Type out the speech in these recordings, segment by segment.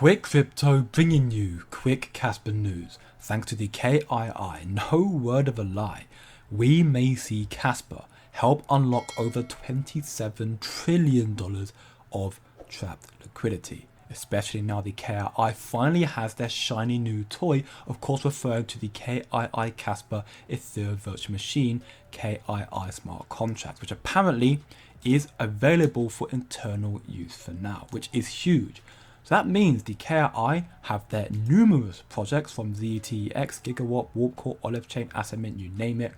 Quick Crypto bringing you quick Casper news. Thanks to the KII, no word of a lie, we may see Casper help unlock over $27 trillion of trapped liquidity. Especially now the KII finally has their shiny new toy, of course referring to the KII Casper Ethereum Virtual Machine KII Smart Contracts, which apparently is available for internal use for now, which is huge. So that means the KII have their numerous projects from ZTX, Gigawatt, Warpcore, Olive Chain, Asset Mint, you name it,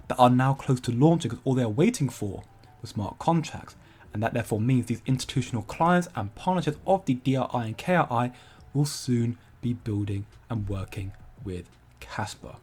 that are now close to launching because all they're waiting for was smart contracts. And that therefore means these institutional clients and partnerships of the DRI and KII will soon be building and working with Casper.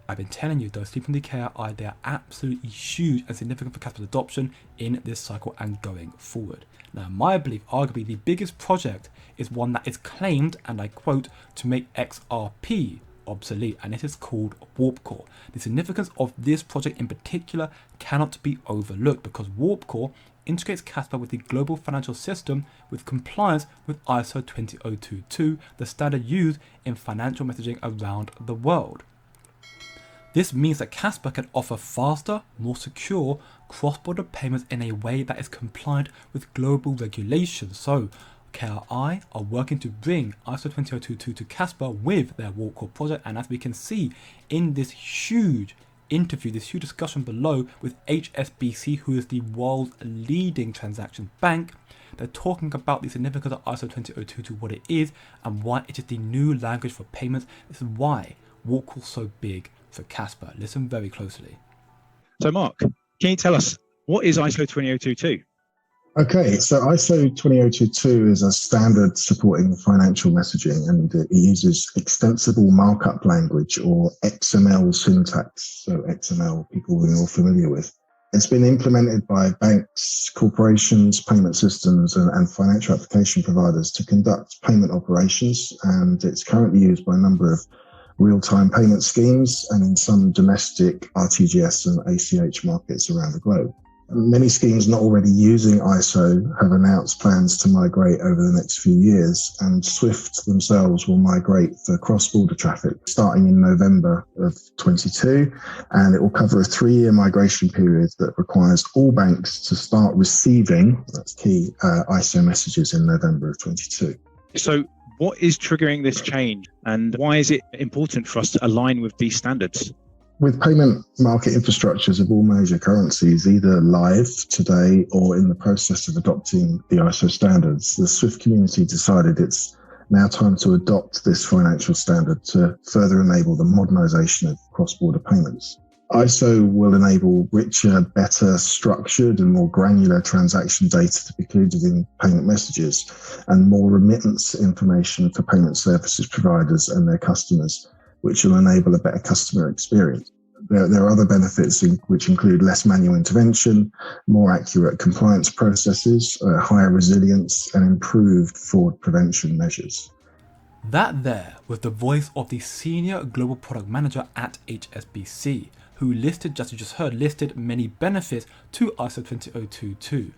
I've been telling you though, sleep on the KII, they are absolutely huge and significant for Casper's adoption in this cycle and going forward. Now, in my belief, arguably the biggest project is one that is claimed, and I quote, to make XRP obsolete, and it is called Warpcore. The significance of this project in particular cannot be overlooked because Warpcore integrates Casper with the global financial system with compliance with ISO 20022, the standard used in financial messaging around the world. This means that Casper can offer faster, more secure cross-border payments in a way that is compliant with global regulations. So KII are working to bring ISO 20022 to Casper with their Wapcore project, and as we can see in this huge interview, this huge discussion below with HSBC, who is the world's leading transaction bank, they're talking about the significance of ISO 20022, what it is, and why it is the new language for payments. This is why Wapcore is so big for Casper. Listen very closely. So Mark, can you tell us, what is ISO 20022? Okay, so ISO 20022 is a standard supporting financial messaging, and it uses extensible markup language, or XML syntax. So XML, people we're all familiar with. It's been implemented by banks, corporations, payment systems, and financial application providers to conduct payment operations, and it's currently used by a number of real-time payment schemes and in some domestic RTGS and ACH markets around the globe. Many schemes not already using ISO have announced plans to migrate over the next few years, and SWIFT themselves will migrate for cross-border traffic starting in November of 22, and it will cover a 3-year migration period that requires all banks to start receiving, that's key, ISO messages in November of 22. So what is triggering this change, and why is it important for us to align with these standards? With payment market infrastructures of all major currencies either live today or in the process of adopting the ISO standards, the SWIFT community decided it's now time to adopt this financial standard to further enable the modernization of cross-border payments. ISO will enable richer, better structured and more granular transaction data to be included in payment messages, and more remittance information for payment services providers and their customers, which will enable a better customer experience. There are other benefits which include less manual intervention, more accurate compliance processes, higher resilience, and improved fraud prevention measures. That there was the voice of the senior global product manager at HSBC, who listed, just you just heard, listed many benefits to ISO 20022.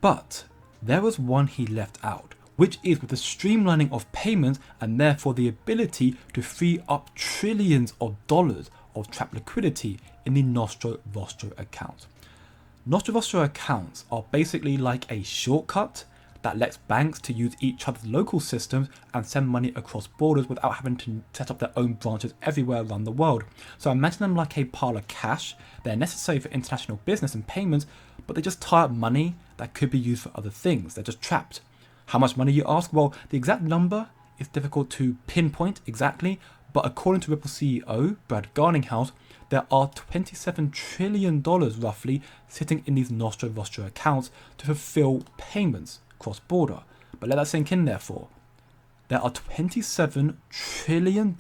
But there was one he left out, which is with the streamlining of payments and therefore the ability to free up trillions of dollars of trapped liquidity in the Nostro-Vostro accounts. Nostro-Vostro accounts are basically like a shortcut that lets banks to use each other's local systems and send money across borders without having to set up their own branches everywhere around the world. So imagine them like a pile of cash. They're necessary for international business and payments, but they just tie up money that could be used for other things. They're just trapped. How much money, you ask? Well, the exact number is difficult to pinpoint exactly, but according to Ripple CEO Brad Garninghouse, there are $27 trillion roughly sitting in these Nostro-Vostro accounts to fulfill payments cross-border. But let that sink in therefore. There are $27 trillion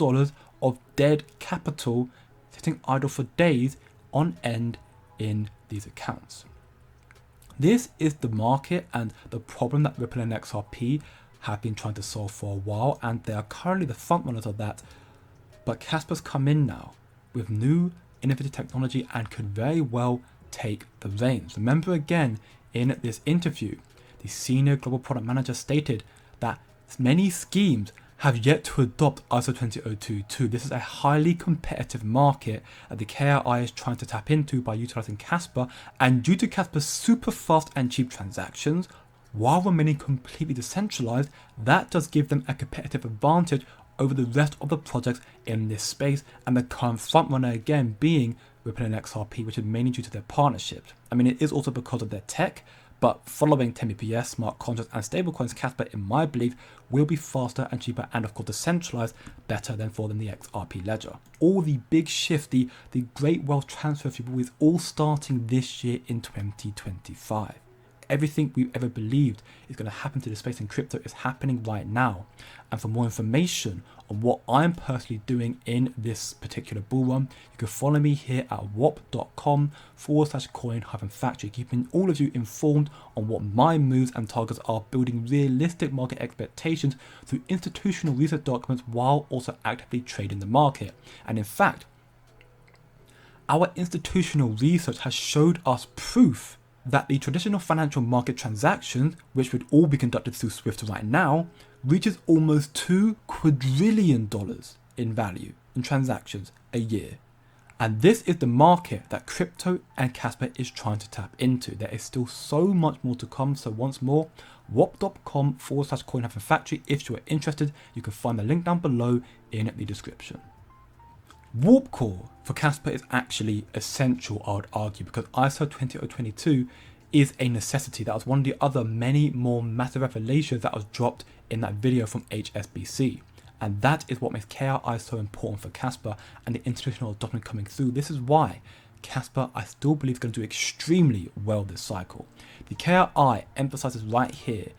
of dead capital sitting idle for days on end in these accounts. This is the market and the problem that Ripple and XRP have been trying to solve for a while, and they are currently the front runners of that. But Casper's come in now with new innovative technology and could very well take the reins. Remember again, in this interview, the senior global product manager stated that Many schemes have yet to adopt ISO 20022. This is a highly competitive market that the KRI is trying to tap into by utilizing Casper, and due to Casper's super fast and cheap transactions, while remaining completely decentralized, that does give them a competitive advantage over the rest of the projects in this space, and the current frontrunner again being Ripple and XRP, which is mainly due to their partnerships. I mean, it is also because of their tech, but following 10 BPS, smart contracts and stablecoins, Casper, in my belief, will be faster and cheaper and of course decentralized better than the XRP ledger. All the big shift, the great wealth transfer is all starting this year in 2025. Everything we've ever believed is going to happen to the space in crypto is happening right now. And for more information on what I'm personally doing in this particular bull run, you can follow me here at warp.com/coin-factory, keeping all of you informed on what my moves and targets are, building realistic market expectations through institutional research documents while also actively trading the market. And in fact, our institutional research has showed us proof that the traditional financial market transactions, which would all be conducted through Swift right now, reaches almost $2 quadrillion in value in transactions a year. And this is the market that crypto and Casper is trying to tap into. There is still so much more to come. So once more, warp.com/coin-factory. If you are interested, you can find the link down below in the description. WarpCore for Casper is actually essential, I would argue, because ISO 20022 is a necessity. That was one of the other many more massive revelations that was dropped in that video from HSBC. And that is what makes KRI so important for Casper and the institutional adoption coming through. This is why Casper, I still believe, is going to do extremely well this cycle. The KRI emphasizes right here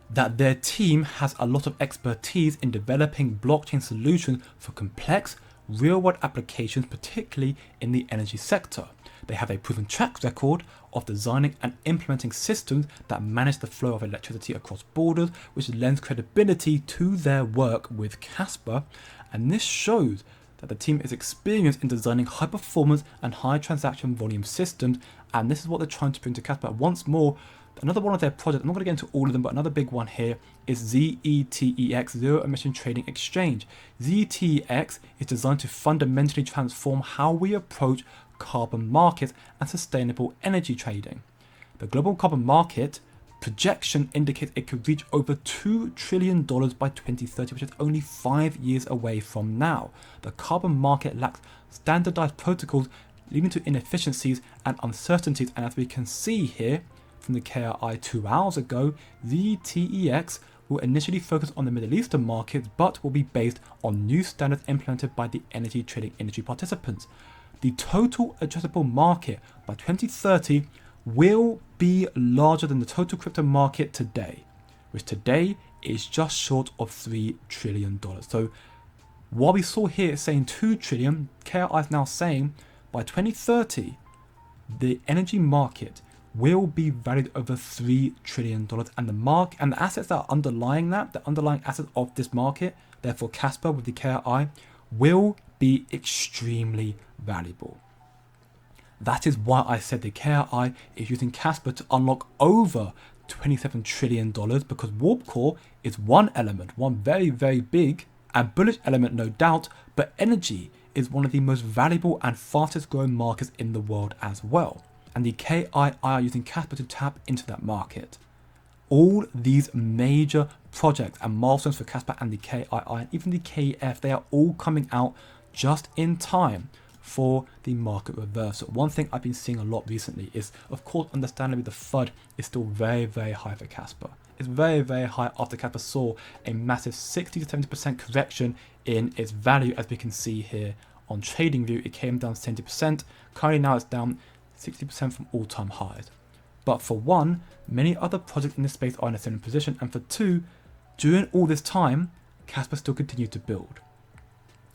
that their team has a lot of expertise in developing blockchain solutions for complex real-world applications, particularly in the energy sector. They have a proven track record of designing and implementing systems that manage the flow of electricity across borders, which lends credibility to their work with Casper. And this shows that the team is experienced in designing high performance and high transaction volume systems, and this is what they're trying to bring to Casper. Once more, another one of their projects, I'm not going to get into all of them, but another big one here is ZETEX, Zero Emission Trading Exchange. ZETEX is designed to fundamentally transform how we approach carbon markets and sustainable energy trading. The global carbon market projection indicates it could reach over $2 trillion by 2030, which is only 5 years away from now. The carbon market lacks standardized protocols, leading to inefficiencies and uncertainties, and as we can see here from the KRI 2 hours ago, ZETEX will initially focus on the Middle Eastern markets, but will be based on new standards implemented by the energy trading industry participants. The total addressable market by 2030 will be larger than the total crypto market today, which today is just short of $3 trillion. So while we saw here saying 2 trillion, KRI is now saying by 2030, the energy market will be valued over $3 trillion, and the assets that are underlying that, the underlying assets of this market, therefore Casper with the KRI, will be extremely valuable. That is why I said the KRI is using Casper to unlock over $27 trillion, because Warpcore is one element, one very, very big and bullish element, no doubt, but energy is one of the most valuable and fastest growing markets in the world as well. And the KII are using Casper to tap into that market. All these major projects and milestones for Casper and the KII and even the KF, they are all coming out just in time for the market reversal. One thing I've been seeing a lot recently is, of course, understandably, the FUD is still very, very high for Casper. It's very, very high after Casper saw a massive 60 to 70% correction in its value, as we can see here on TradingView. It came down 70%. Currently now it's down 60% from all-time highs. But for one, many other projects in this space are in a similar position, and for two, during all this time, Casper still continued to build.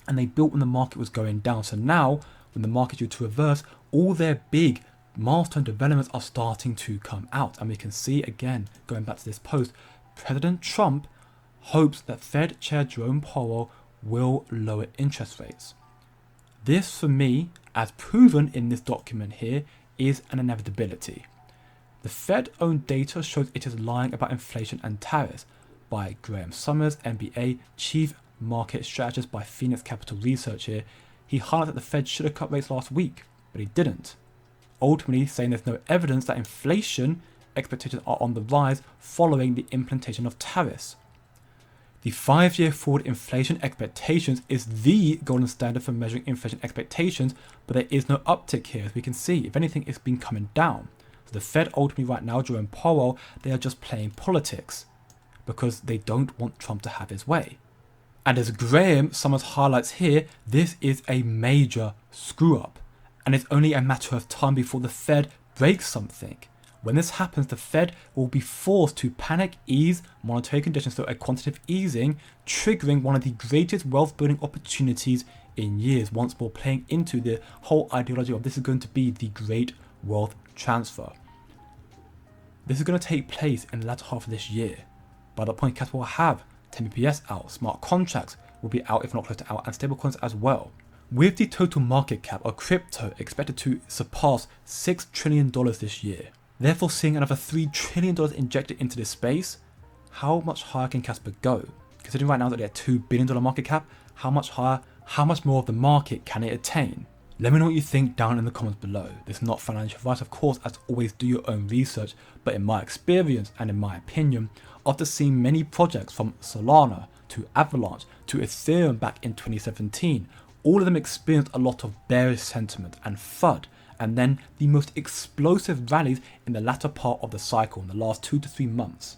And they built when the market was going down. So now, when the market due to reverse, all their big milestone developments are starting to come out. And we can see again, going back to this post, President Trump hopes that Fed Chair Jerome Powell will lower interest rates. This, for me, as proven in this document here, is an inevitability. The Fed-owned data shows it is lying about inflation and tariffs, by Graham Summers, MBA, Chief Market Strategist by Phoenix Capital Research here. He highlighted that the Fed should have cut rates last week, but he didn't. Ultimately saying there's no evidence that inflation expectations are on the rise following the implementation of tariffs. The 5-year forward inflation expectations is the golden standard for measuring inflation expectations, but there is no uptick here, as we can see. If anything, it's been coming down. So the Fed ultimately right now, Jerome Powell, they are just playing politics because they don't want Trump to have his way. And as Graham Summers highlights here, this is a major screw up, and it's only a matter of time before the Fed breaks something. When this happens, the Fed will be forced to panic ease monetary conditions through a quantitative easing, triggering one of the greatest wealth building opportunities in years, once more playing into the whole ideology of this is going to be the great wealth transfer. This is going to take place in the latter half of this year. By that point, Casper will have 10 BPS out, smart contracts will be out, if not close to out, and stablecoins as well. With the total market cap of crypto expected to surpass $6 trillion this year, therefore seeing another $3 trillion injected into this space, how much higher can Casper go? Considering right now that they're at $2 billion market cap, how much higher, how much more of the market can it attain? Let me know what you think down in the comments below. This is not financial advice, of course, as always do your own research, but in my experience and in my opinion, after seeing many projects from Solana to Avalanche to Ethereum back in 2017, all of them experienced a lot of bearish sentiment and FUD, and then the most explosive rallies in the latter part of the cycle in the last 2 to 3 months.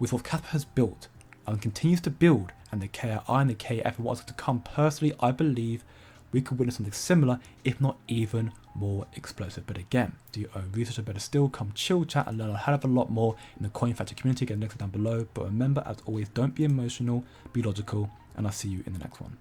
With what Casper has built and continues to build, and the KI and the KF and what's to come, personally, I believe we could witness something similar, if not even more explosive. But again, do your own research, or better still, come chill, chat, and learn a hell of a lot more in the Coin Factor community. Get the links down below. But remember, as always, don't be emotional, be logical, and I'll see you in the next one.